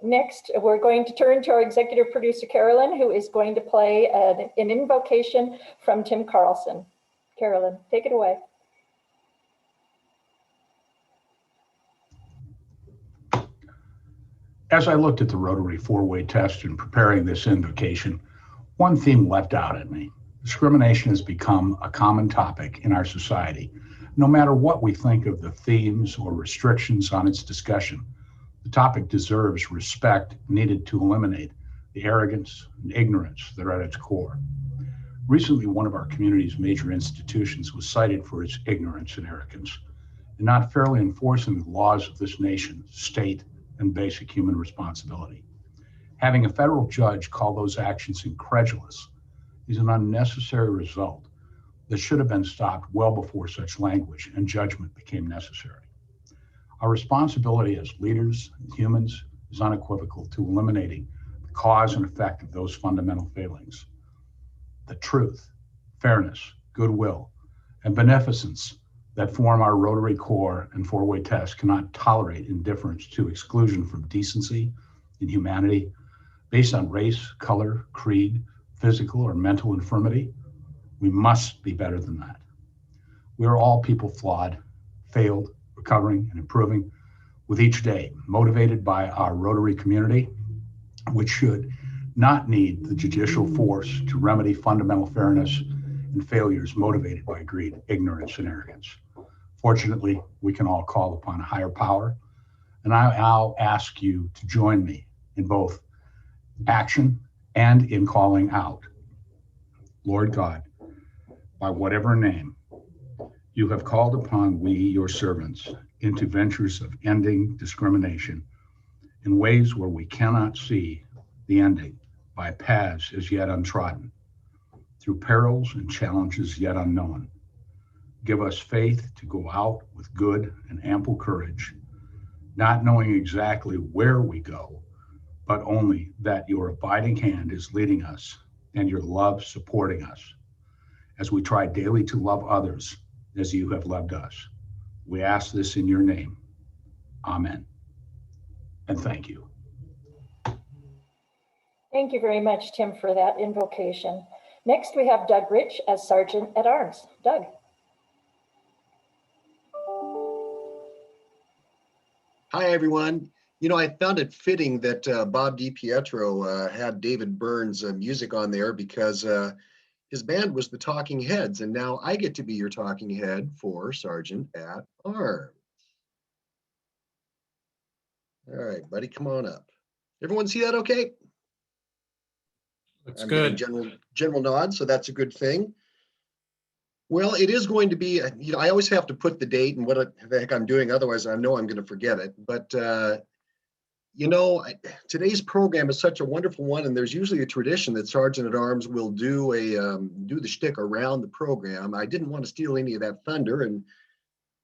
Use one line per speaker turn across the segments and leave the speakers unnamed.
Next, we're going to turn to our executive producer, Carolyn, who is going to play an invocation from Tim Carlson. Carolyn, take it away.
As I looked at the Rotary four-way test in preparing this invocation, one theme leapt out at me. Discrimination has become a common topic in our society. No matter what we think of the themes or restrictions on its discussion, the topic deserves respect needed to eliminate the arrogance and ignorance that are at its core. Recently, one of our community's major institutions was cited for its ignorance and arrogance in not fairly enforcing the laws of this nation, state, and basic human responsibility. Having a federal judge call those actions incredulous is an unnecessary result that should have been stopped well before such language and judgment became necessary. Our responsibility as leaders and humans is unequivocal to eliminating the cause and effect of those fundamental failings. The truth, fairness, goodwill, and beneficence that form our Rotary core and four-way test cannot tolerate indifference to exclusion from decency and humanity based on race, color, creed, physical or mental infirmity. We must be better than that. We are all people flawed, failed, recovering, and improving with each day, motivated by our Rotary community, which should not need the judicial force to remedy fundamental fairness and failures motivated by greed, ignorance, and arrogance. Fortunately, we can all call upon a higher power, and I'll ask you to join me in both action and in calling out. Lord God, by whatever name you have called upon we, your servants, into ventures of ending discrimination in ways where we cannot see the ending, by paths as yet untrodden, through perils and challenges yet unknown. Give us faith to go out with good and ample courage, not knowing exactly where we go, but only that your abiding hand is leading us and your love supporting us as we try daily to love others as you have loved us. We ask this in your name. Amen. And thank you.
Thank you very much, Tim, for that invocation. Next, we have Doug Rich as Sergeant at Arms. Doug.
Hi, everyone. You know, I found it fitting that Bob DiPietro had David Byrne's music on there because his band was the Talking Heads, and now I get to be your talking head for Sergeant at Arms. All right, buddy, come on up. Everyone see that okay?
Looks
I'm
good.
getting general nod, so that's a good thing. Well, it is going to be, you know, I always have to put the date and what the heck I'm doing, otherwise I know I'm going to forget it. But, you know, today's program is such a wonderful one, and there's usually a tradition that Sergeant at Arms will do do the shtick around the program. I didn't want to steal any of that thunder, and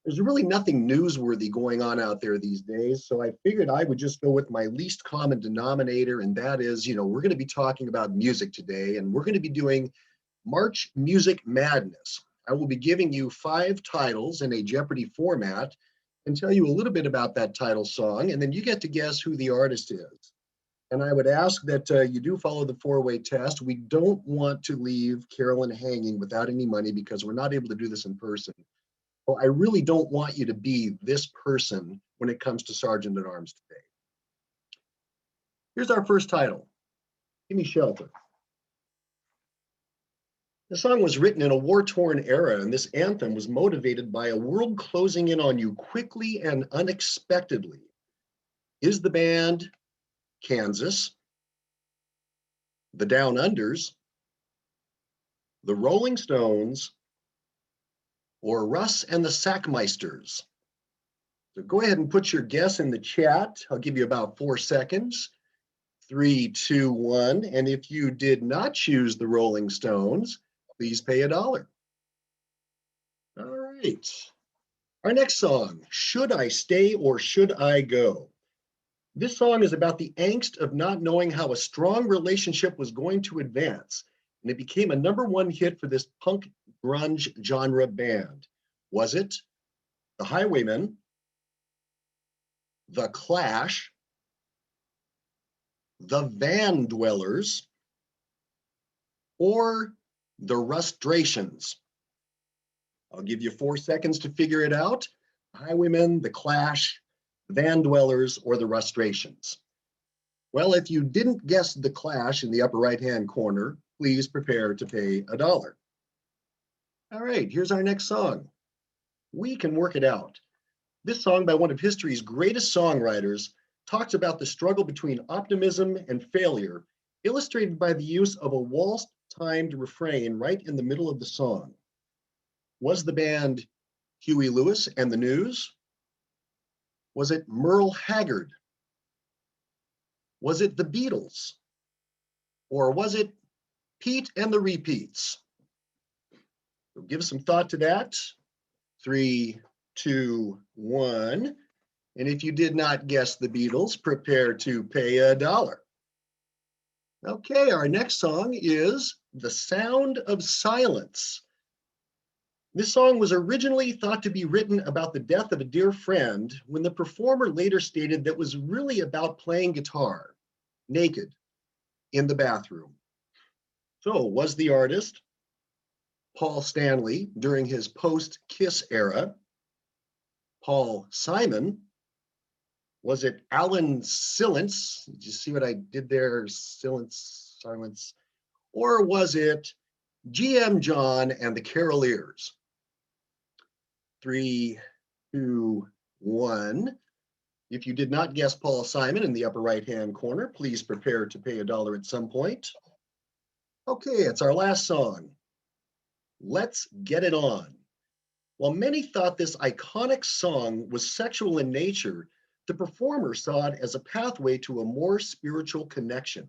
there's really nothing newsworthy going on out there these days, so I figured I would just go with my least common denominator, and that is, you know, we're going to be talking about music today, and we're going to be doing March Music Madness. I will be giving you 5 titles in a Jeopardy format and tell you a little bit about that title song, and then you get to guess who the artist is. And I would ask that you do follow the 4-way test. We don't want to leave Carolyn hanging without any money because we're not able to do this in person. So I really don't want you to be this person when it comes to Sergeant at Arms today. Here's our first title, Give Me Shelter. The song was written in a war-torn era, and this anthem was motivated by a world closing in on you quickly and unexpectedly. Is the band Kansas, the Down Unders, the Rolling Stones, or Russ and the Sackmeisters? So go ahead and put your guess in the chat. I'll give you about 4 seconds. 3, 2, 1. And if you did not choose the Rolling Stones, please pay $1. All right. Our next song, Should I Stay or Should I Go? This song is about the angst of not knowing how a strong relationship was going to advance, and it became a #1 hit for this punk grunge genre band. Was it the Highwaymen, the Clash, the Van Dwellers, or the Rustrations? I'll give you 4 seconds to figure it out. Highwaymen, the Clash, Van Dwellers, or the Rustrations. Well, if you didn't guess the Clash in the upper right-hand corner, please prepare to pay $1. All right, here's our next song. We Can Work It Out. This song by one of history's greatest songwriters talks about the struggle between optimism and failure, illustrated by the use of a waltz-timed refrain right in the middle of the song. Was the band Huey Lewis and the News? Was it Merle Haggard? Was it the Beatles? Or was it Pete and the Repeats? So give some thought to that. 3, 2, 1. And if you did not guess the Beatles, prepare to pay $1. Okay, our next song is The Sound of Silence. This song was originally thought to be written about the death of a dear friend, when the performer later stated that it was really about playing guitar, naked, in the bathroom. So was the artist Paul Stanley during his post-Kiss era? Paul Simon? Was it Alan Silence? Did you see what I did there? Silence. Or was it GM John and the Caroliers? 3, 2, 1. If you did not guess Paul Simon in the upper right-hand corner, please prepare to pay $1 at some point. Okay, it's our last song. Let's Get It On. While many thought this iconic song was sexual in nature, the performer saw it as a pathway to a more spiritual connection,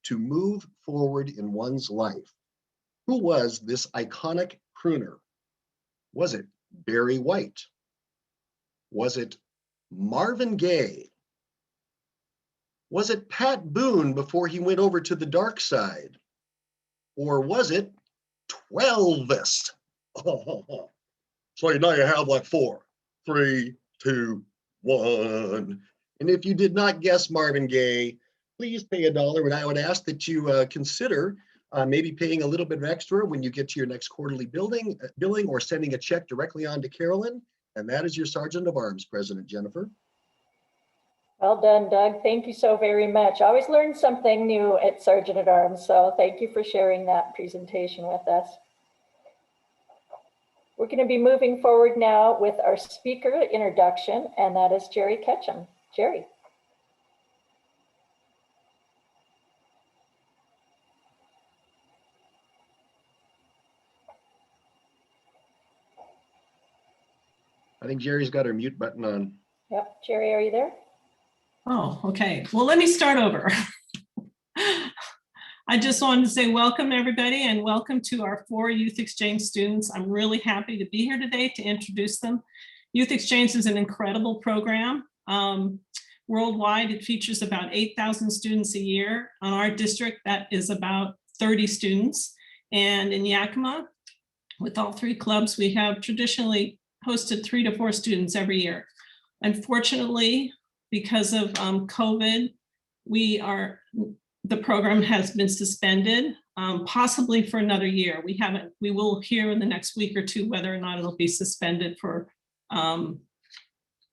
to move forward in one's life. Who was this iconic crooner? Was it Barry White? Was it Marvin Gaye? Was it Pat Boone before he went over to the dark side? Or was it Twelvist? So now you have like 4, 3, 2, 1. And if you did not guess Marvin Gaye, please pay $1. And I would ask that you consider maybe paying a little bit extra when you get to your next quarterly billing, or sending a check directly on to Carolyn. And that is your Sergeant of Arms, President Jennifer.
Well done, Doug. Thank you so very much. I always learn something new at Sergeant at Arms, so thank you for sharing that presentation with us. We're going to be moving forward now with our speaker introduction, and that is Jerry Ketchum. Jerry.
I think Jerry's got her mute button on.
Yep, Jerry, are you there?
Oh, okay. Well, let me start over. I just wanted to say welcome, everybody, and welcome to our 4 Youth Exchange students. I'm really happy to be here today to introduce them. Youth Exchange is an incredible program. Worldwide, it features about 8,000 students a year. On our district, that is about 30 students. And in Yakima, with all 3 clubs, we have traditionally hosted 3 to 4 students every year. Unfortunately, because of COVID, the program has been suspended, possibly for another year. We will hear in the next week or 2 whether or not it'll be suspended for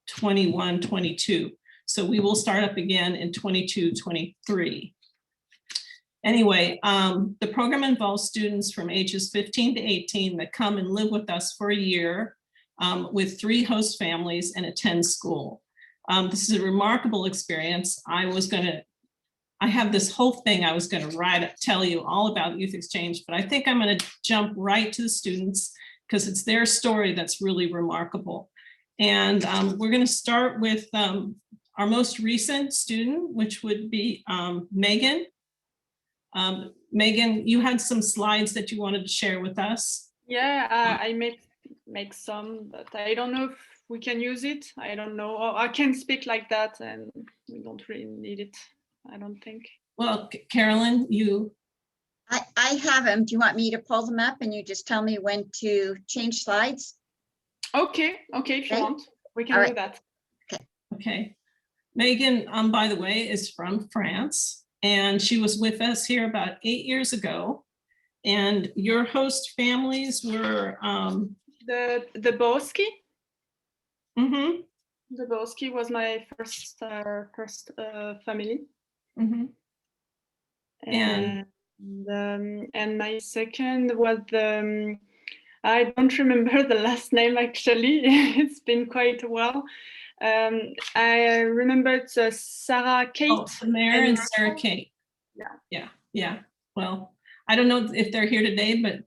21, 22. So we will start up again in 22, 23. Anyway, the program involves students from ages 15 to 18 that come and live with us for a year with 3 host families and attend school. This is a remarkable experience. I have this whole thing I was going to tell you all about Youth Exchange, but I think I'm going to jump right to the students because it's their story that's really remarkable. And we're going to start with our most recent student, which would be Megan. Megan, you had some slides that you wanted to share with us.
Yeah, I make some, but I don't know if we can use it. I don't know. Or I can speak like that and we don't really need it, I don't think.
Well, Carolyn,
I have them. Do you want me to pull them up and you just tell me when to change slides?
Okay, if you want, we can do that.
Okay. Megan, by the way, is from France. and she was with us here about 8 years ago. And your host families were,
The Boski.
mhm,
The Boski was my first family.
mhm. And
And my second was I don't remember the last name actually. It's been quite a while. I remember it's Sarah Kate.
oh, Mare and Sarah Kate. Yeah. Well, I don't know if they're here today, but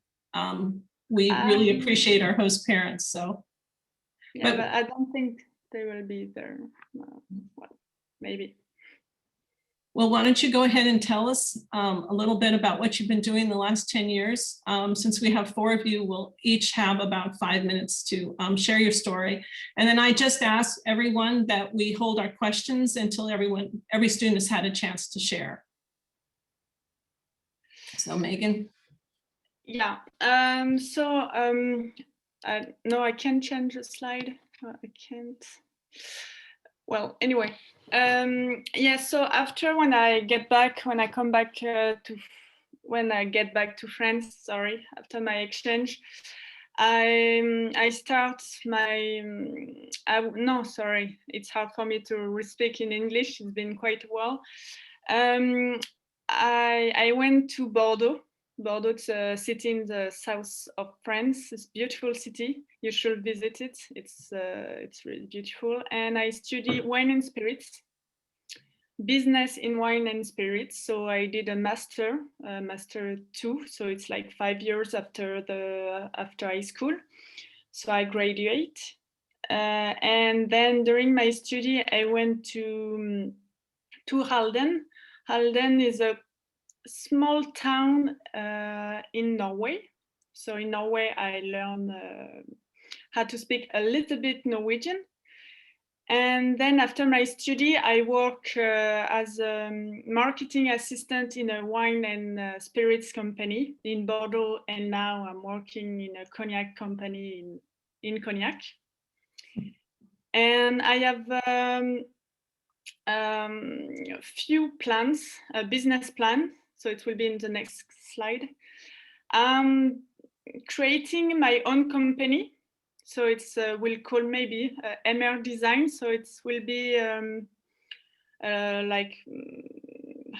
we really appreciate our host parents. So,
yeah, but I don't think they will be there. Well, maybe.
Well, why don't you go ahead and tell us a little bit about what you've been doing the last 10 years. Since we have 4 of you, we'll each have about 5 minutes to share your story. And then I just ask everyone that we hold our questions until every student has had a chance to share. So Megan.
Yeah, no, I can't change the slide. I can't. Well, anyway, yeah, so after when I get back to France, sorry, after my exchange, I start my, no, sorry, it's hard for me to speak in English, it's been quite a while. I went to Bordeaux. Bordeaux, it's a city in the south of France. It's a beautiful city. You should visit it. It's really beautiful. And I study wine and spirits, business in wine and spirits. So I did a master 2. So it's like 5 years after high school. So I graduate. And then during my study, I went to Halden. Halden is a small town in Norway. So in Norway, I learned how to speak a little bit Norwegian. And then after my study, I work as a marketing assistant in a wine and spirits company in Bordeaux. And now I'm working in a cognac company in Cognac. And I have a few plans, a business plan. So it will be in the next slide. Creating my own company. So it's we'll call maybe MR Design. So it will be like,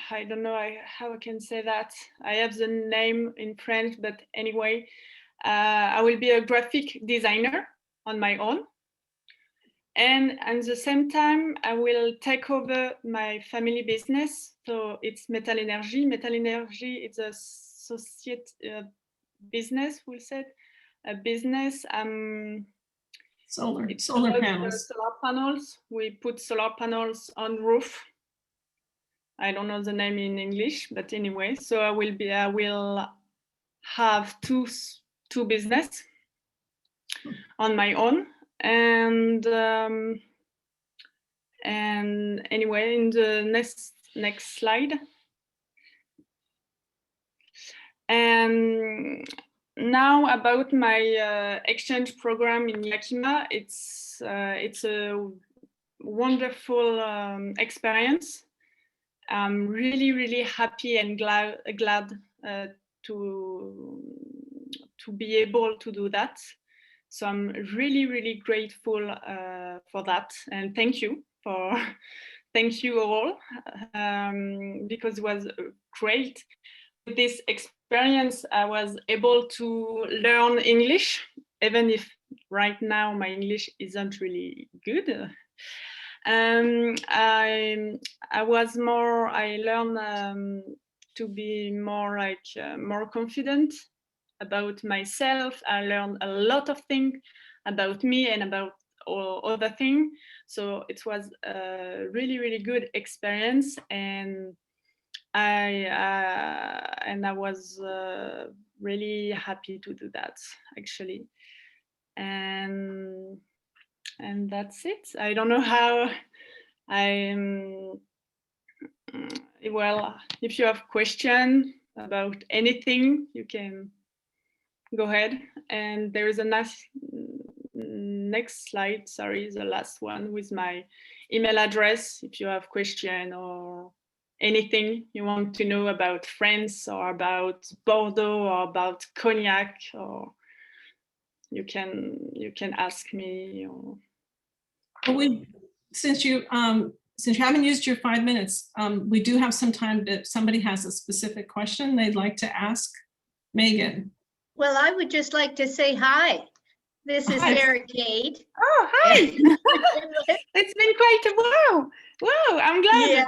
I don't know how I can say that. I have the name in French, but anyway, I will be a graphic designer on my own. And at the same time, I will take over my family business. So it's Metal Energy. Metal Energy is a society business, we'll say, a business.
Solar panels.
Solar panels. We put solar panels on roof. I don't know the name in English, but anyway. So I will have two business on my own. And anyway, in the next slide. And now about my exchange program in Yakima, it's a wonderful experience. I'm really happy and glad to be able to do that. So I'm really grateful for that, and thank you all because it was great. With this experience, I was able to learn English, even if right now my English isn't really good. I learned to be more confident about myself. I learned a lot of things about me and about all other things. So it was a really good experience, and I was really happy to do that, actually. And that's it. I don't know how well, if you have question about anything, you can go ahead. And there is a next slide, sorry, the last one, with my email address if you have question or anything you want to know about France or about Bordeaux or about cognac, or you can ask me. Or...
Well, since you haven't used your 5 minutes, we do have some time if somebody has a specific question they'd like to ask Megan.
Well, I would just like to say hi. This is
Hi.
Sarah Kate.
Oh, hi! It's been quite a while. Wow, I'm glad.
Yeah.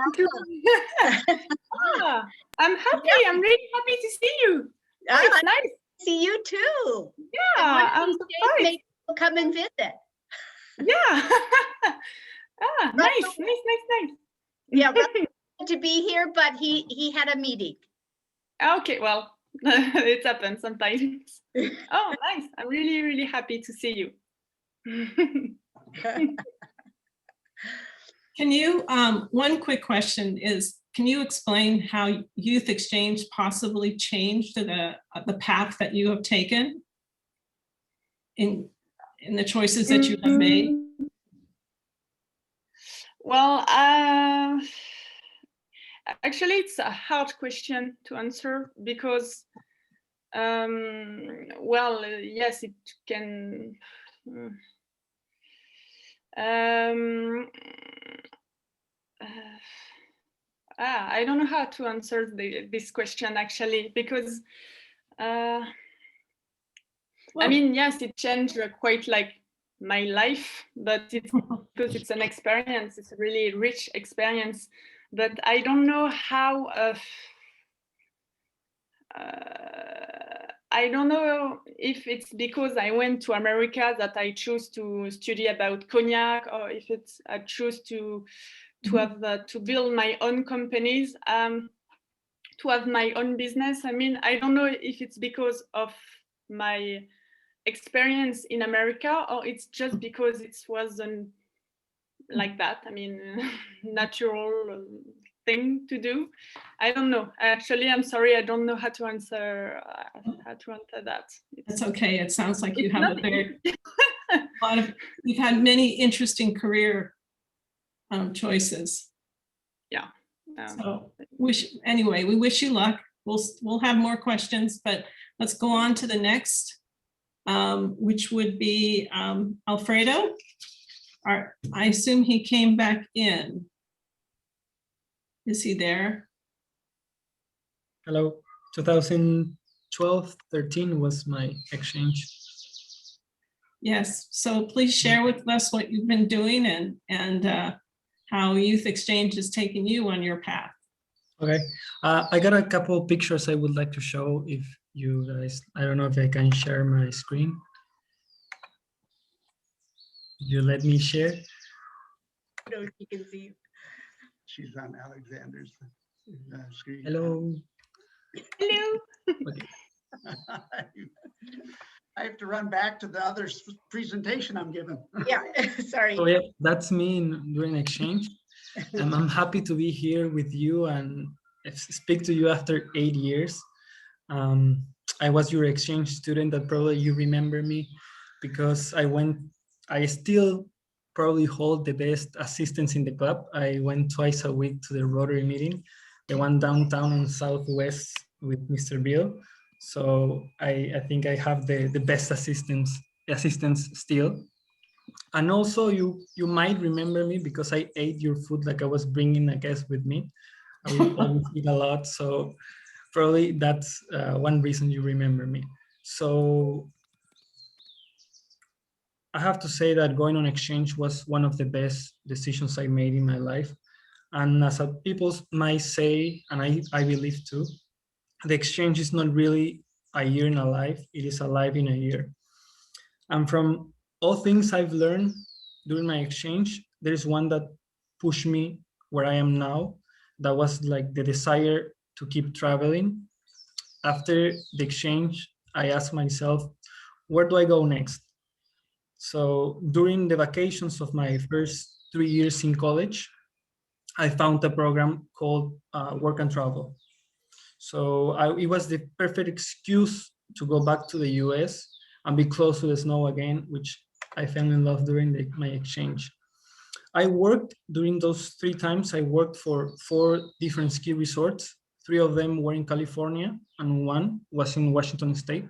Ah, I'm happy. I'm really happy to see you.
I
It's nice.
see you too.
Yeah,
One of
I'm
these days,
surprised.
maybe we'll come and visit.
Yeah. Nice.
Yeah, Russ wanted to be here, but he had a meeting.
Okay, well, it happens sometimes. Oh, nice. I'm really, really happy to see you.
Can you, one quick question is, can you explain how youth exchange possibly changed the path that you have taken in the choices that you have made?
Well, actually, it's a hard question to answer because, well, yes, it can. I don't know how to answer this question actually, because I mean, yes, it changed quite like my life, but it's because it's an experience. It's a really rich experience, but I don't know how. I don't know if it's because I went to America that I choose to study about cognac, or if it's I choose to have to build my own companies, to have my own business. I mean, I don't know if it's because of my experience in America, or it's just because it wasn't like that. I mean, natural thing to do. I don't know. Actually, I'm sorry, I don't know how to answer that.
That's okay. It sounds like you have a very lot of, you've had many interesting career choices.
Yeah.
So anyway, we wish you luck. We'll have more questions, but let's go on to the next, which would be Alfredo. I assume he came back in. Is he there?
Hello. 2012-13 was my exchange.
Yes. So please share with us what you've been doing and how Youth Exchange has taken you on your path.
Okay. I got a couple of pictures I would like to show if you guys, I don't know if I can share my screen. You let me share.
You can see.
She's on Alexander's screen.
Hello.
Hello.
Okay.
I have to run back to the other presentation I'm giving.
Yeah, sorry.
So yeah, that's me during exchange. I'm happy to be here with you and speak to you after 8 years. I was your exchange student that probably you remember me because I still probably hold the best assistants in the club. I went twice a week to the Rotary meeting, the one downtown on Southwest with Mr. Bill. So I think I have the best assistants still. And also you might remember me because I ate your food like I was bringing a guest with me. I would always eat a lot. So probably that's one reason you remember me. So I have to say that going on exchange was one of the best decisions I made in my life. And as people might say, and I believe too, the exchange is not really a year in a life, it is a life in a year. And from all things I've learned during my exchange, there's one that pushed me where I am now. That was like the desire to keep traveling. After the exchange, I asked myself, where do I go next? So during the vacations of my first 3 years in college, I found a program called Work and Travel. So it was the perfect excuse to go back to the US and be close to the snow again, which I fell in love during my exchange. I worked during those 3 times. I worked for 4 different ski resorts. 3 of them were in California and 1 was in Washington State.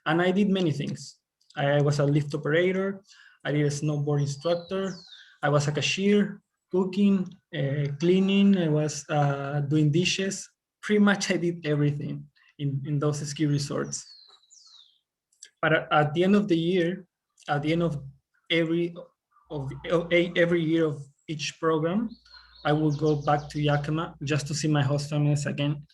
And I did many things. I was a lift operator. I did a snowboard instructor. I was a cashier, cooking, cleaning. I was doing dishes. Pretty much I did everything in those ski resorts. But at the end of the year, at the end of every year of each program, I will go back to Yakima just to see my host families again.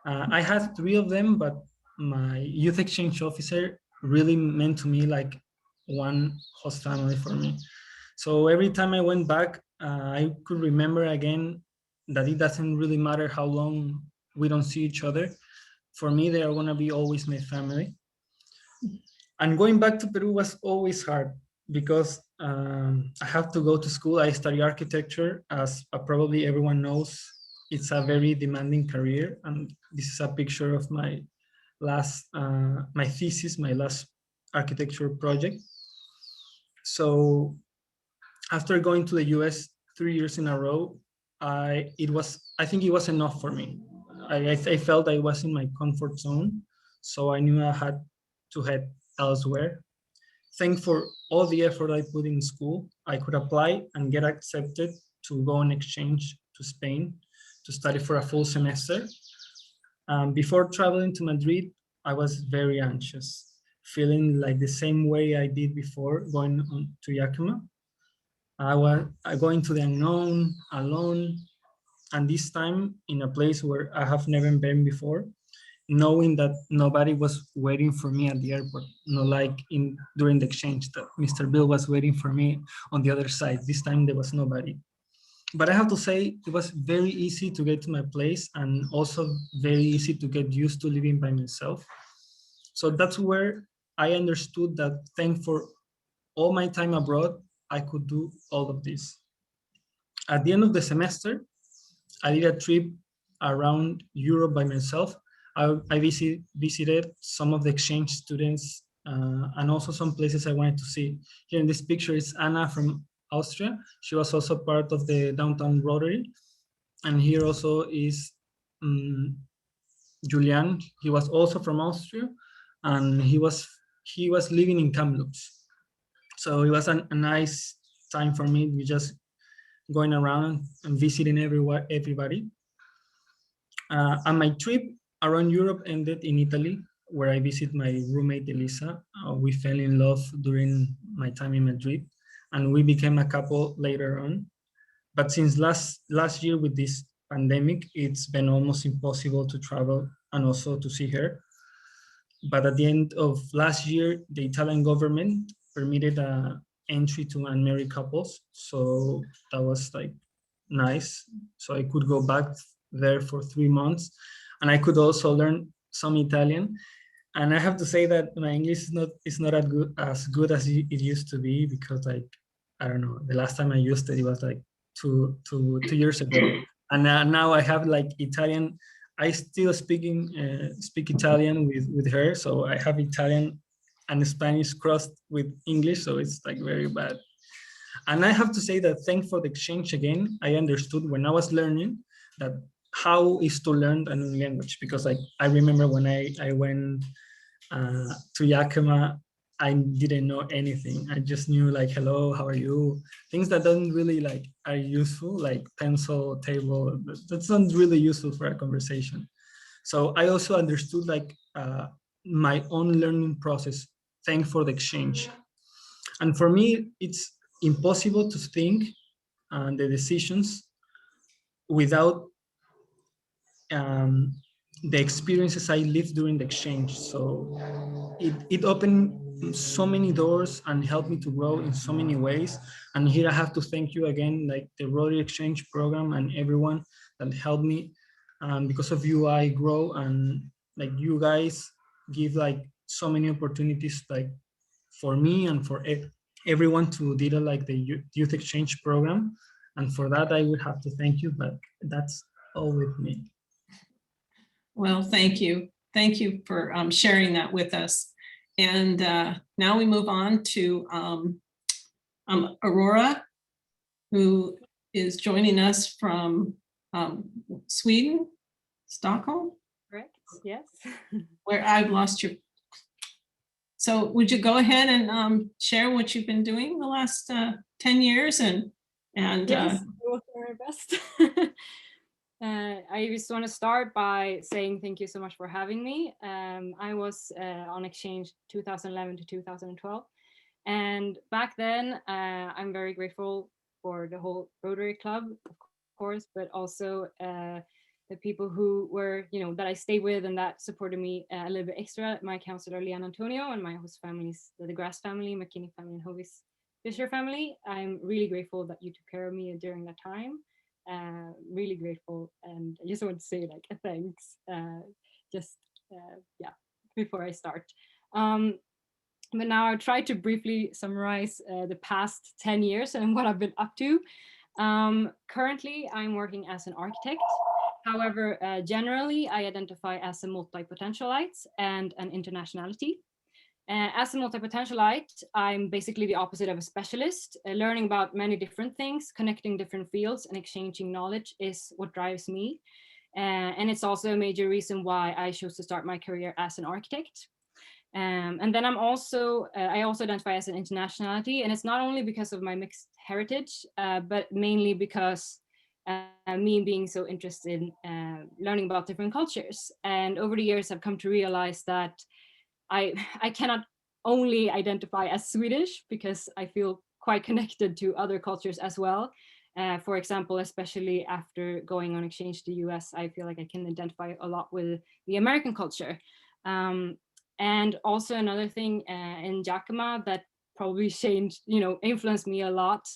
I had 3 of them, but my youth exchange officer really meant to me like one host family for me. So every time I went back, I could remember again that it doesn't really matter how long we don't see each other. For me, they are gonna be always my family. And going back to Peru was always hard because I have to go to school. I study architecture, as probably everyone knows. It's a very demanding career, and this is a picture of my last, my thesis, my last architecture project. So after going to the US 3 years in a row, I think it was enough for me. I felt I was in my comfort zone, so I knew I had to head elsewhere. Thanks for all the effort I put in school, I could apply and get accepted to go on exchange to Spain to study for a full semester. Before traveling to Madrid, I was very anxious, feeling like the same way I did before going on to Yakima. I was going to the unknown, alone, and this time in a place where I have never been before, knowing that nobody was waiting for me at the airport, not like during the exchange that Mr. Bill was waiting for me on the other side. This time there was nobody. But I have to say, it was very easy to get to my place and also very easy to get used to living by myself. So that's where I understood that thanks for all my time abroad, I could do all of this. At the end of the semester, I did a trip around Europe by myself. I visited some of the exchange students and also some places I wanted to see. Here in this picture is Anna from Austria. She was also part of the downtown Rotary. And here also is Julian. He was also from Austria, and he was living in Kamloops. So it was a nice time for me. We just going around and visiting everybody. And my trip around Europe ended in Italy, where I visited my roommate Elisa. We fell in love during my time in Madrid, and we became a couple later on. But since last year with this pandemic, it's been almost impossible to travel and also to see her. But at the end of last year, the Italian government permitted entry to unmarried couples. So that was like nice. So I could go back there for 3 months, and I could also learn some Italian. And I have to say that my English is not as good as it used to be, because like, I don't know, the last time I used it, it was like two years ago. And now I have like Italian. I still speak Italian with her. So I have Italian and Spanish crossed with English. So it's like very bad. And I have to say that thanks for the exchange again, I understood when I was learning that how is to learn a new language. Because like, I remember when I went to Yakima, I didn't know anything. I just knew like, hello, how are you? Things that don't really like are useful, like pencil, table, that's not really useful for a conversation. So I also understood like my own learning process, thanks for the exchange. And for me, it's impossible to think the decisions without the experiences I lived during the exchange. So it opened so many doors and helped me to grow in so many ways. And here I have to thank you again, like the Rotary Exchange program and everyone that helped me. Because of you, I grow, and like you guys give like so many opportunities like for me and for everyone to do like the youth exchange program. And for that, I would have to thank you, but that's all with me.
Well, thank you. Thank you for sharing that with us. And now we move on to Aurora. who is joining us from Sweden, Stockholm,
Correct, yes.
where I've lost your. So would you go ahead and share what you've been doing the last 10 years and
Yes, I will do my best. I just want to start by saying thank you so much for having me. I was on exchange 2011 to 2012. And back then, I'm very grateful for the whole Rotary Club, of course, but also the people who were, that I stayed with and that supported me a little bit extra. My counselor, Leanne Antonio, and my host families, the Grass family, McKinney family, and Hovis Fisher family. I'm really grateful that you took care of me during that time. Really grateful. And I just want to say like a thanks, yeah, before I start. But now I'll try to briefly summarize the past 10 years and what I've been up to. Currently, I'm working as an architect. However, generally, I identify as a multi-potentialite and an internationality. As a multi-potentialite, I'm basically the opposite of a specialist. Learning about many different things, connecting different fields, and exchanging knowledge is what drives me. And it's also a major reason why I chose to start my career as an architect. And then I also identify as an internationality, and it's not only because of my mixed heritage, but mainly because me being so interested in learning about different cultures. And over the years, I've come to realize that I cannot only identify as Swedish, because I feel quite connected to other cultures as well. For example, especially after going on exchange to the US, I feel like I can identify a lot with the American culture. And also another thing in Yakima that probably changed, influenced me a lot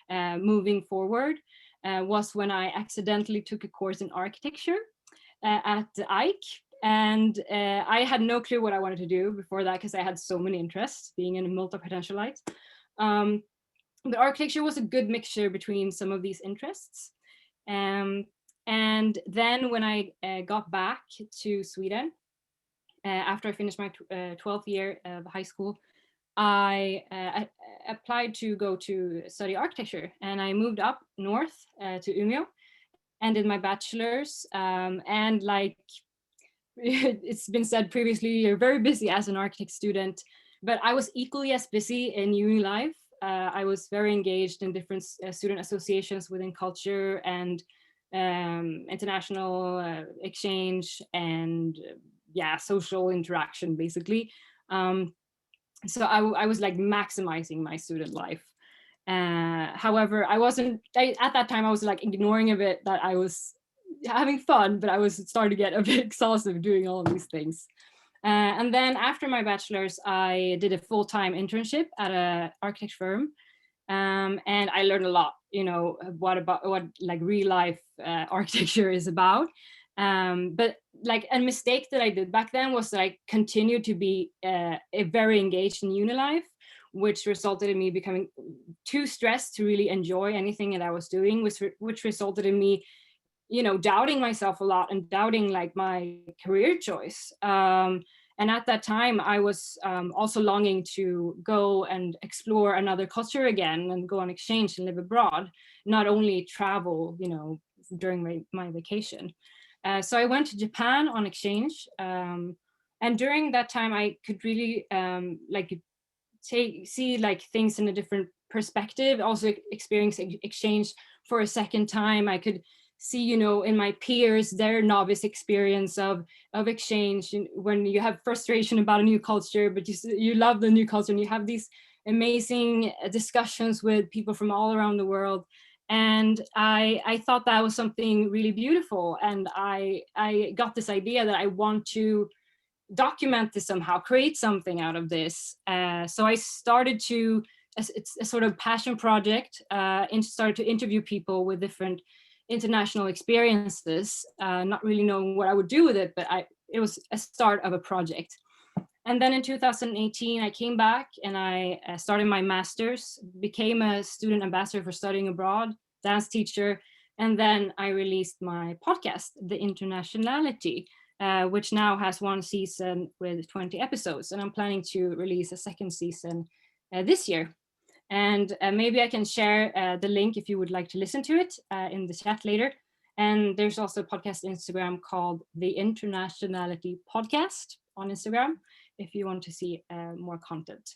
moving forward was when I accidentally took a course in architecture at Ike. And I had no clue what I wanted to do before that, because I had so many interests being in a multi-potentialite. But architecture was a good mixture between some of these interests. And then when I got back to Sweden, after I finished my 12th year of high school, I applied to go to study architecture, and I moved up north to Umeå and did my bachelor's. And like it's been said previously, you're very busy as an architect student, but I was equally as busy in uni life. I was very engaged in different student associations within culture and international exchange and social interaction, basically. So I was like maximizing my student life. However, at that time I was like ignoring a bit that I was having fun, but I was starting to get a bit exhausted doing all of these things. And then after my bachelor's, I did a full-time internship at an architect firm. And I learned a lot, what like real life architecture is about. But like a mistake that I did back then was that I continued to be very engaged in uni life, which resulted in me becoming too stressed to really enjoy anything that I was doing, which resulted in me, doubting myself a lot and doubting like my career choice. And at that time, I was also longing to go and explore another culture again and go on exchange and live abroad, not only travel, during my vacation. So I went to Japan on exchange. And during that time, I could really see like things in a different perspective, also experience exchange for a second time. I could see, in my peers, their novice experience of exchange, when you have frustration about a new culture, but you love the new culture, and you have these amazing discussions with people from all around the world. And I thought that was something really beautiful. And I got this idea that I want to document this somehow, create something out of this. So I started to, it's a sort of passion project, and started to interview people with different international experiences, not really knowing what I would do with it, but it was a start of a project. And then in 2018, I came back and I started my master's, became a student ambassador for studying abroad, dance teacher, and then I released my podcast, The Internationality, which now has 1 season with 20 episodes, and I'm planning to release a second season this year. And maybe I can share the link if you would like to listen to it in the chat later. And there's also a podcast Instagram called the Internationality Podcast on Instagram if you want to see more content.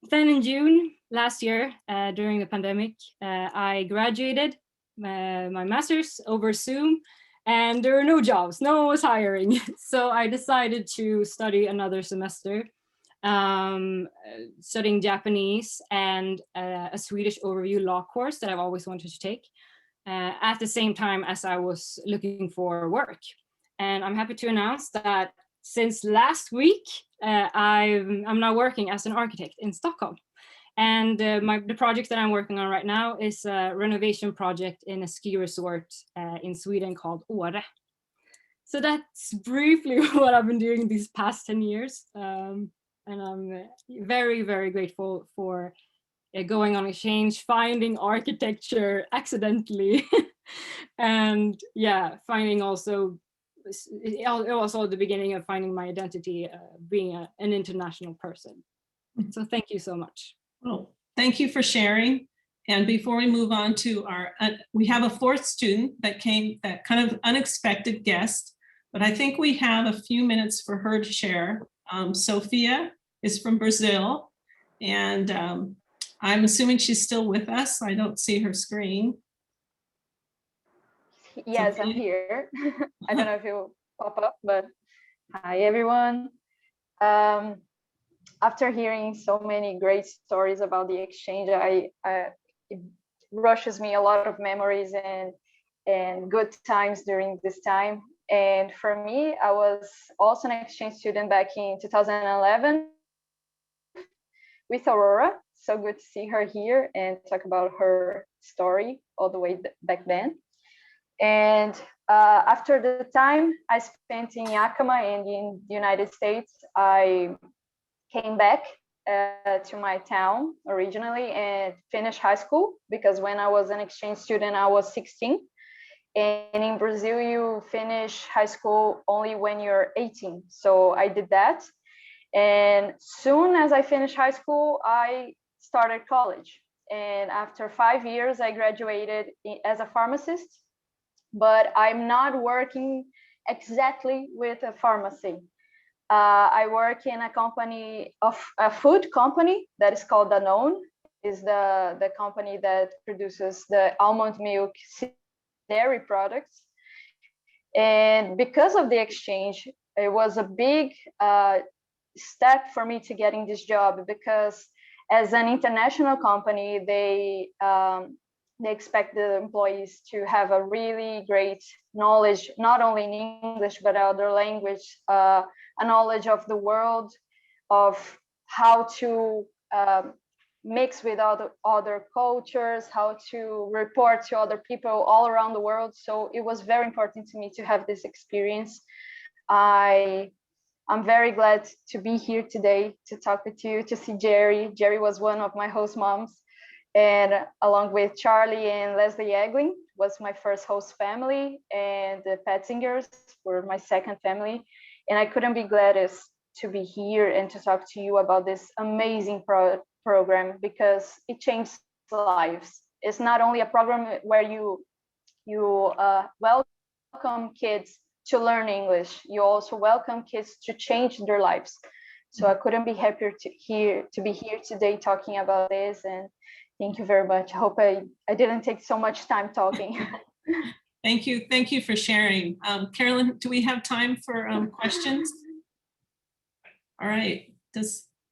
Then in June last year, during the pandemic, I graduated my master's over Zoom, and there were no jobs, no one was hiring. So I decided to study another semester, studying Japanese and a Swedish overview law course that I've always wanted to take at the same time as I was looking for work. And I'm happy to announce that since last week, I'm now working as an architect in Stockholm. And the project that I'm working on right now is a renovation project in a ski resort in Sweden called Åre. So that's briefly what I've been doing these past 10 years. And I'm very, very grateful for going on exchange, finding architecture accidentally. And yeah, finding also, it was also the beginning of finding my identity, being an international person. So thank you so much.
Well, thank you for sharing. And before we move on to our, we have a fourth student that came, that kind of unexpected guest, but I think we have a few minutes for her to share. Sophia is from Brazil, and I'm assuming she's still with us. I don't see her screen.
Yes, I'm here. I don't know if it will pop up, but hi, everyone. After hearing so many great stories about the exchange, it rushes me a lot of memories and good times during this time. And for me, I was also an exchange student back in 2011 with Aurora. So good to see her here and talk about her story all the way back then. And after the time I spent in Yakima and in the United States, I came back to my town originally and finished high school, because when I was an exchange student, I was 16. And in Brazil, you finish high school only when you're 18. So I did that. And soon as I finished high school, I started college. And after 5 years, I graduated as a pharmacist, but I'm not working exactly with a pharmacy. I work in a company, a food company that is called Danone. Is the company that produces the almond milk dairy products. And because of the exchange, it was a big step for me to getting this job, because as an international company, they expect the employees to have a really great knowledge, not only in English, but other language, a knowledge of the world, of how to mix with other cultures, how to report to other people all around the world. So it was very important to me to have this experience. I'm very glad to be here today to talk with you, to see Jerry. Jerry was one of my host moms, and along with Charlie and Leslie Eglin was my first host family, and the Petzingers were my second family. And I couldn't be gladder to be here and to talk to you about this amazing program, because it changed lives. It's not only a program where you welcome kids to learn English, you also welcome kids to change their lives. So I couldn't be happier to be here today talking about this, and thank you very much. I hope I didn't take so much time talking.
Thank you for sharing. Carolyn, do we have time for questions? All right,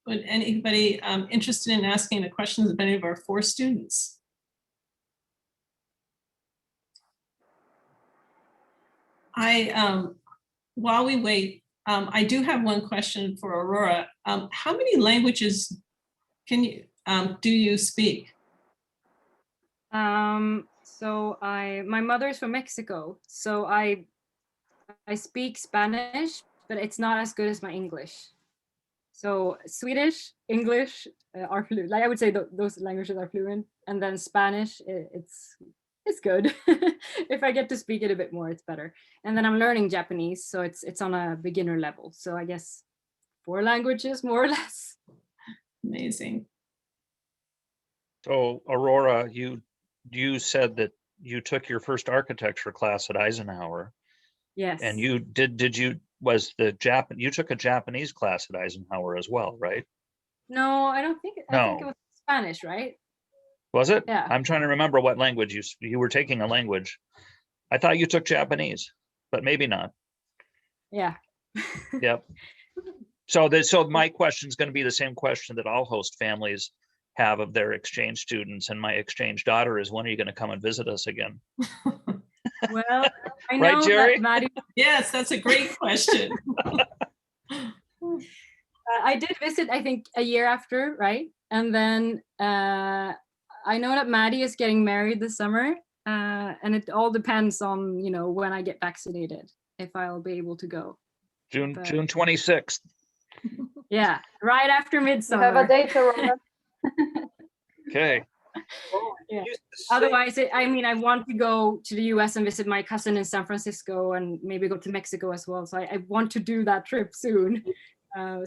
would anybody interested in asking the questions of any of our four students? While we wait, I do have one question for Aurora. How many languages do you speak?
So my mother is from Mexico, so I speak Spanish, but it's not as good as my English. So Swedish, English are fluent. Like I would say those languages are fluent, and then Spanish, it's good. If I get to speak it a bit more, it's better. And then I'm learning Japanese, so it's on a beginner level. So I guess 4 languages more or less.
Amazing.
So Aurora, you said that you took your first architecture class at Eisenhower,
Yes.
and you took a Japanese class at Eisenhower as well, right?
No, I don't think, I think it
No.
was Spanish, right?
Was it?
Yeah.
I'm trying to remember what language you were taking a language. I thought you took Japanese, but maybe not.
Yeah.
Yep. So my question is going to be the same question that all host families have of their exchange students. And my exchange daughter is, when are you going to come and visit us again?
Well, I know
Right, Jerry?
that Maddie,
Yes, that's a great question.
I did visit, I think, a year after, right? And then I know that Maddie is getting married this summer, and it all depends on, you know, when I get vaccinated, if I'll be able to go.
June
But-
June 26th.
Yeah, right after
You
midsummer.
have a date, Aurora?
Okay.
Yeah. Otherwise, I mean, I want to go to the US and visit my cousin in San Francisco and maybe go to Mexico as well. So I want to do that trip soon.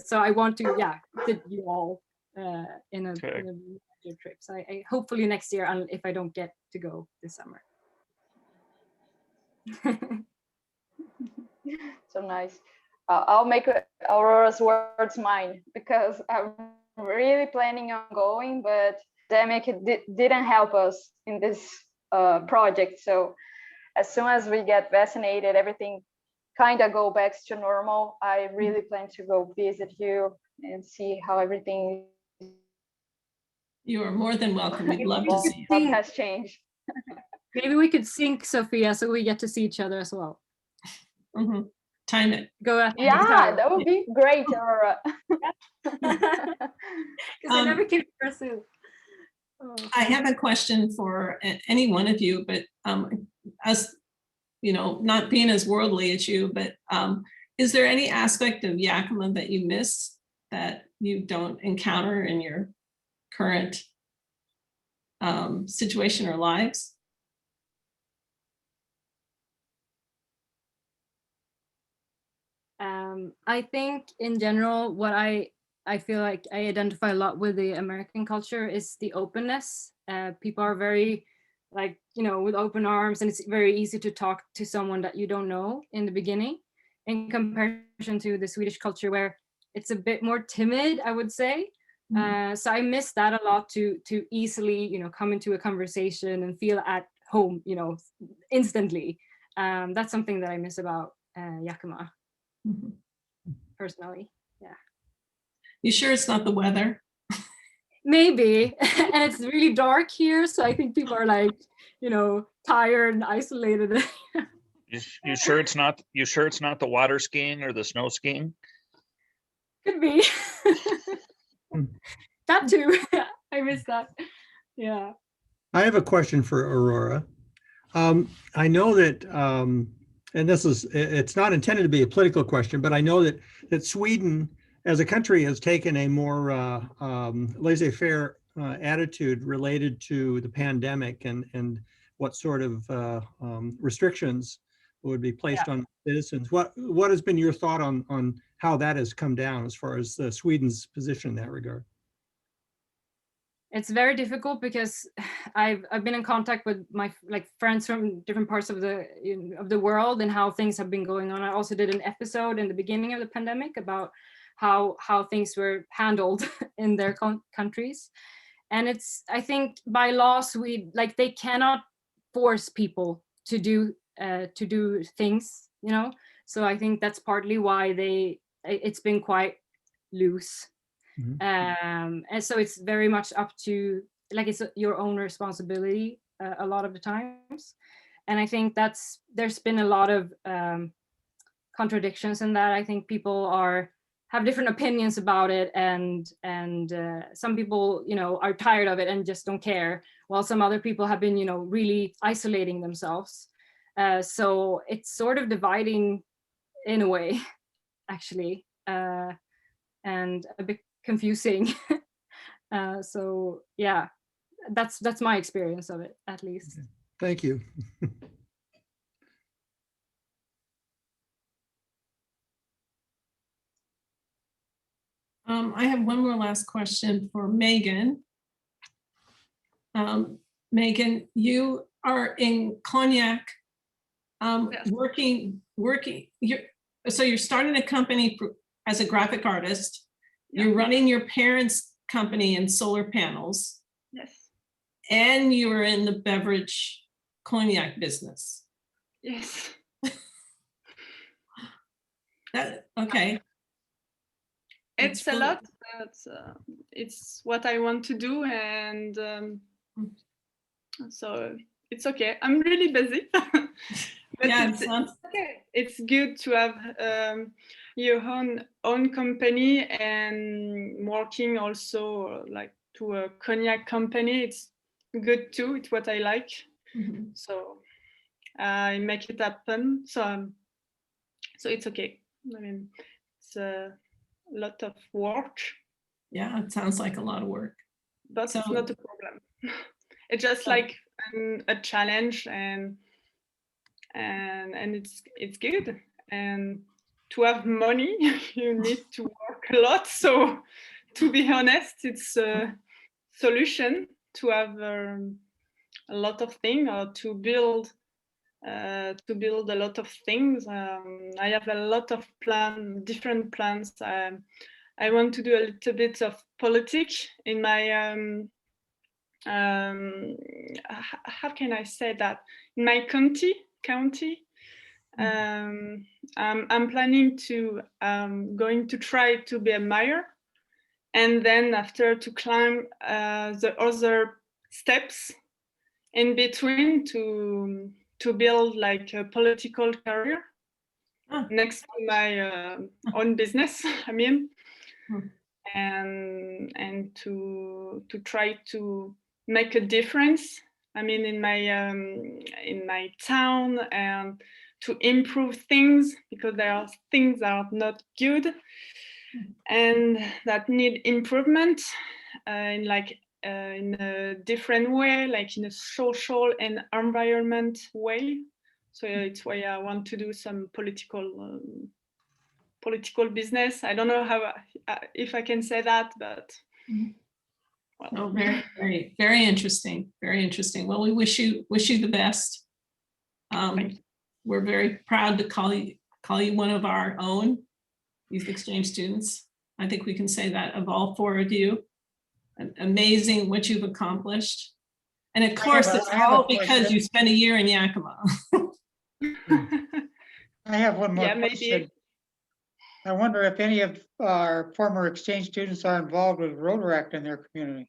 So I want to, yeah, visit you all in a major trip. So I hopefully next year, if I don't get to go this summer.
So nice. I'll make Aurora's words mine, because I'm really planning on going, but pandemic didn't help us in this project. So as soon as we get vaccinated, everything kind of go back to normal. I really plan to go visit you and see how everything
You are more than welcome. We'd love to see you.
has changed.
Maybe we could sync, Sophia, so we get to see each other as well.
Mhm. Time it.
Go at the
Yeah,
time.
that would be great, Aurora.
Because I never came to pursue.
I have a question for any one of you, but as you know, not being as worldly as you, but is there any aspect of Yakima that you miss that you don't encounter in your current situation or lives?
I think in general, what I feel like I identify a lot with the American culture is the openness. People are very, like, you know, with open arms, and it's very easy to talk to someone that you don't know in the beginning, in comparison to the Swedish culture, where it's a bit more timid, I would say. So I miss that a lot, to easily, you know, come into a conversation and feel at home, you know, instantly. That's something that I miss about Yakima. Personally, yeah.
You sure it's not the weather?
Maybe. And it's really dark here, so I think people are, like, you know, tired and isolated.
You sure it's not the water skiing or the snow skiing?
Could be. That too. I miss that. Yeah.
I have a question for Aurora. I know that, and it's not intended to be a political question, but I know that Sweden as a country has taken a more laissez-faire attitude related to the pandemic and what sort of restrictions would be placed on citizens. What has been your thought on how that has come down as far as Sweden's position in that regard?
It's very difficult because I've been in contact with my friends from different parts of the world and how things have been going on. I also did an episode in the beginning of the pandemic about how things were handled in their countries, and I think by law they cannot force people to do things, you know. So I think that's partly why it's been quite loose. And so it's very much up to, like, it's your own responsibility a lot of the times. And I think there's been a lot of contradictions in that. I think people have different opinions about it, and some people, you know, are tired of it and just don't care, while some other people have been, you know, really isolating themselves. So it's sort of dividing in a way, actually, and a bit confusing. So yeah, that's my experience of it, at least.
Okay. Thank you.
I have one more last question for Megan. Megan, you are in Cognac,
Yes.
so you're starting a company as a graphic artist.
Yeah.
You're running your parents' company in solar panels,
Yes.
and you're in the beverage cognac business.
Yes.
Okay.
It's
That's
a
really-
lot, but it's what I want to do, and so it's okay. I'm really busy. But
Yeah,
it's okay. It's good to have your own company and working also like to a cognac company. It's good too. It's what I like. So I make it happen. So it's okay. I mean, it's a lot of work.
Yeah, it sounds like a lot of work.
But
So-
it's not a problem. It's just like a challenge, and it's good. And to have money, you need to work a lot. So to be honest, it's a solution to have a lot of things, or to build a lot of things. I have a lot of different plans. I want to do a little bit of politics in my how can I say that, in my county. I'm planning to going to try to be a mayor, and then after to climb the other steps in between to build like a political career next to my own business. I mean, and to try to make a difference. I mean, in my town, and to improve things, because there are things that are not good and that need improvement in a different way, like in a social and environment way. So it's why I want to do some political business. I don't know how if I can say that, but well.
Oh, very, very, very interesting. Very interesting. Well, we wish you the best. We're very proud to call you one of our own youth exchange students. I think we can say that of all four of you. Amazing what you've accomplished. And of course, it's all because you spent a year in Yakima.
I have one more
Yeah, maybe.
question. I wonder if any of our former exchange students are involved with Rotary in their community.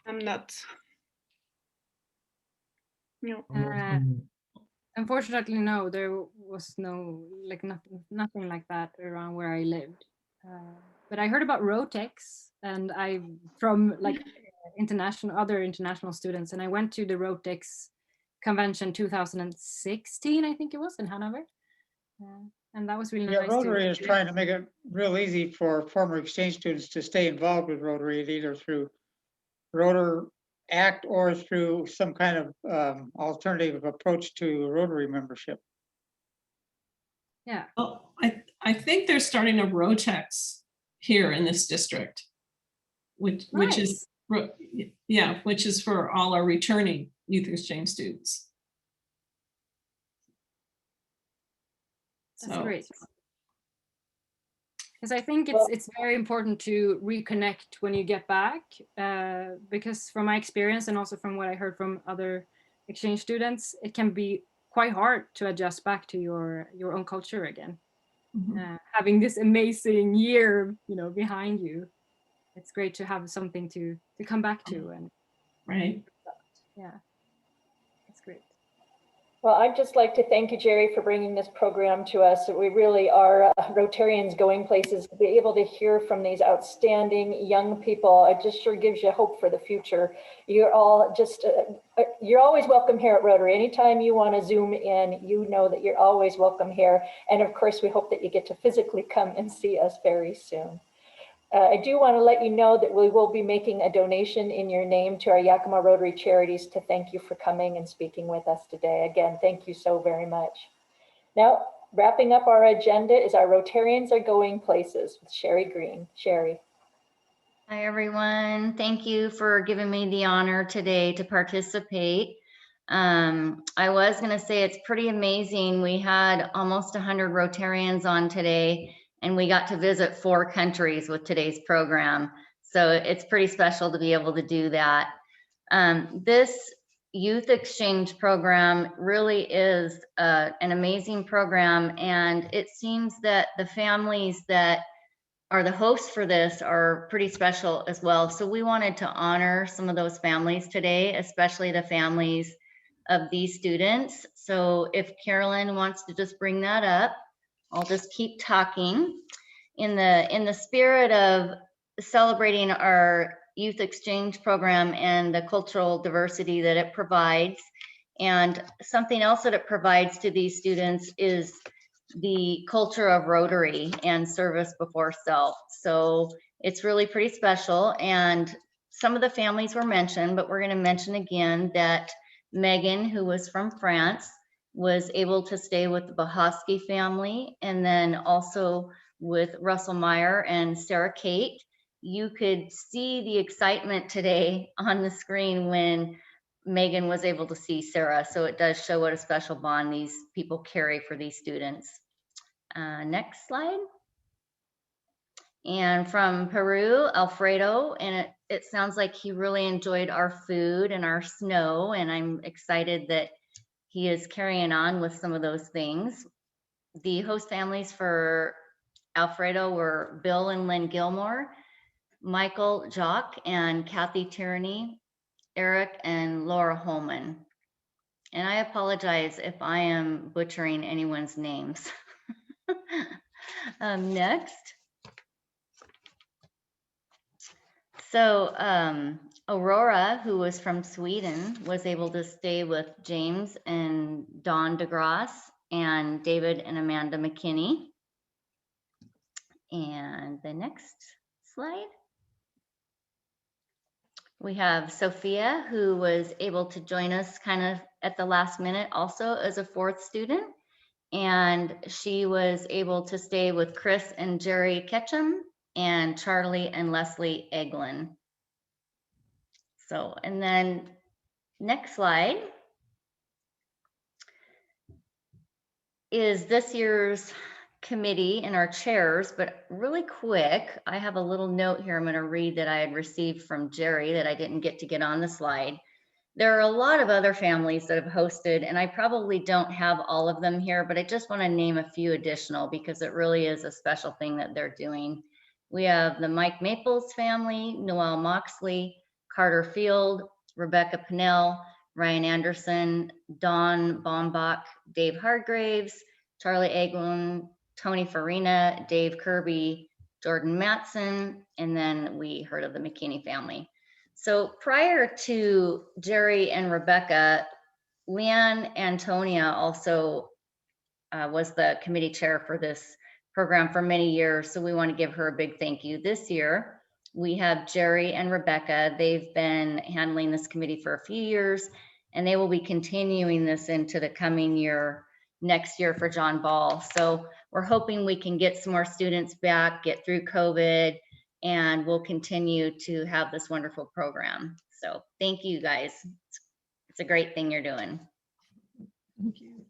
I'm not. No.
Unfortunately, no, there was nothing like that around where I lived. But I heard about Rotex, and from like other international students, and I went to the Rotex convention 2016, I think it was, in Hanover. And that was really nice.
Rotary is trying to make it real easy for former exchange students to stay involved with Rotary, either through Rotary Act or through some kind of alternative approach to Rotary membership.
Yeah.
Well, I think they're starting a Rotex here in this district, which is for all our returning youth exchange students.
That's great. Because I think it's very important to reconnect when you get back, because from my experience and also from what I heard from other exchange students, it can be quite hard to adjust back to your own culture again. Having this amazing year, behind you, it's great to have something to come back to. And
right.
Yeah, that's great.
Well, I'd just like to thank you, Jerry, for bringing this program to us. We really are Rotarians going places. To be able to hear from these outstanding young people, it just sure gives you hope for the future. You're all you're always welcome here at Rotary. Anytime you want to Zoom in, you know that you're always welcome here. And of course, we hope that you get to physically come and see us very soon. I do want to let you know that we will be making a donation in your name to our Yakima Rotary Charities to thank you for coming and speaking with us today. Again, thank you so very much. Now, wrapping up our agenda is our Rotarians Are Going Places with Sherry Green. Sherry.
Hi, everyone. Thank you for giving me the honor today to participate. I was going to say it's pretty amazing. We had almost 100 Rotarians on today, and we got to visit 4 countries with today's program. So it's pretty special to be able to do that. This youth exchange program really is an amazing program, and it seems that the families that are the hosts for this are pretty special as well. So we wanted to honor some of those families today, especially the families of these students. So if Carolyn wants to just bring that up, I'll just keep talking. In the spirit of celebrating our youth exchange program and the cultural diversity that it provides, and something else that it provides to these students is the culture of Rotary and service before self. So it's really pretty special. And some of the families were mentioned, but we're going to mention again that Megan, who was from France, was able to stay with the Bohosky family, and then also with Russell Meyer and Sarah Kate. You could see the excitement today on the screen when Megan was able to see Sarah. So it does show what a special bond these people carry for these students. Next slide. And from Peru, Alfredo, and it sounds like he really enjoyed our food and our snow, and I'm excited that he is carrying on with some of those things. The host families for Alfredo were Bill and Lynn Gilmore, Michael Jock and Kathy Tierney, Eric and Laura Holman. And I apologize if I am butchering anyone's names. Next. So Aurora, who was from Sweden, was able to stay with James and Dawn DeGrasse and David and Amanda McKinney. And the next slide. We have Sophia, who was able to join us kind of at the last minute also as a 4th student. And she was able to stay with Chris and Jerry Ketchum and Charlie and Leslie Eglin. So, and then next slide is this year's committee and our chairs, but really quick, I have a little note here I'm going to read that I had received from Jerry that I didn't get to get on the slide. There are a lot of other families that have hosted, and I probably don't have all of them here, but I just want to name a few additional because it really is a special thing that they're doing. We have the Mike Maples family, Noelle Moxley, Carter Field, Rebecca Pinnell, Ryan Anderson, Dawn Baumbach, Dave Hargraves, Charlie Eglin, Tony Farina, Dave Kirby, Jordan Matson, and then we heard of the McKinney family. So prior to Jerry and Rebecca, Leanne Antonia also was the committee chair for this program for many years. So we want to give her a big thank you. This year, we have Jerry and Rebecca. They've been handling this committee for a few years, and they will be continuing this into the coming year, next year for John Ball. So we're hoping we can get some more students back, get through COVID, and we'll continue to have this wonderful program. So thank you guys. It's a great thing you're doing.
Thank you.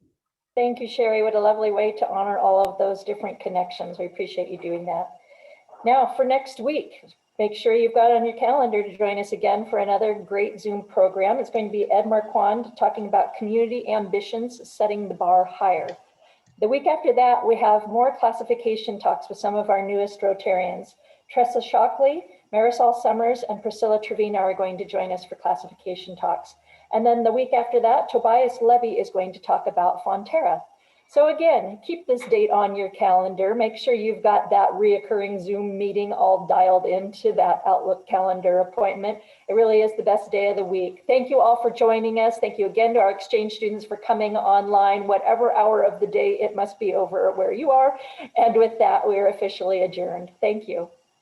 Thank you, Sherry. What a lovely way to honor all of those different connections. We appreciate you doing that. Now for next week, make sure you've got on your calendar to join us again for another great Zoom program. It's going to be Ed Marquand talking about community ambitions, setting the bar higher. The week after that, we have more classification talks with some of our newest Rotarians. Tressa Shockley, Marisol Summers, and Priscilla Trevina are going to join us for classification talks. And then the week after that, Tobias Levy is going to talk about Fonterra. So again, keep this date on your calendar. Make sure you've got that reoccurring Zoom meeting all dialed into that Outlook calendar appointment. It really is the best day of the week. Thank you all for joining us. Thank you again to our exchange students for coming online, whatever hour of the day it must be over where you are. And with that, we are officially adjourned. Thank you.